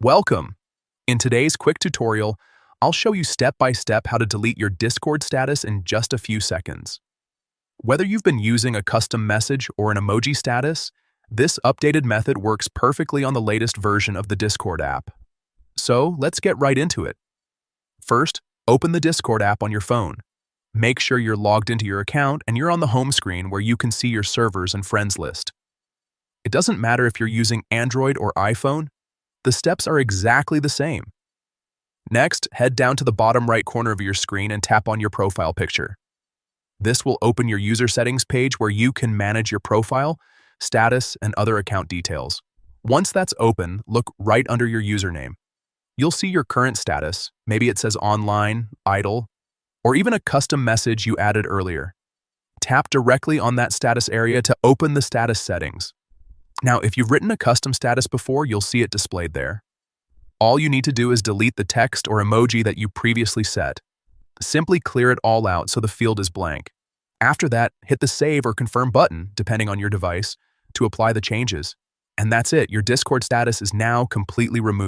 Welcome! In today's quick tutorial, I'll show you step by step how to delete your Discord status in just a few seconds. Whether you've been using a custom message or an emoji status, this updated method works perfectly on the latest version of the Discord app. So let's get right into it. First, open the Discord app on your phone. Make sure you're logged into your account and you're on the home screen where you can see your servers and friends list. It doesn't matter if you're using Android or iPhone, the steps are exactly the same. Next, head down to the bottom right corner of your screen and tap on your profile picture. This will open your user settings page where you can manage your profile, status, and other account details. Once that's open, look right under your username. You'll see your current status, maybe it says online, idle, or even a custom message you added earlier. Tap directly on that status area to open the status settings. Now, if you've written a custom status before, you'll see it displayed there. All you need to do is delete the text or emoji that you previously set. Simply clear it all out so the field is blank. After that, hit the Save or Confirm button, depending on your device, to apply the changes. And that's it, your Discord status is now completely removed.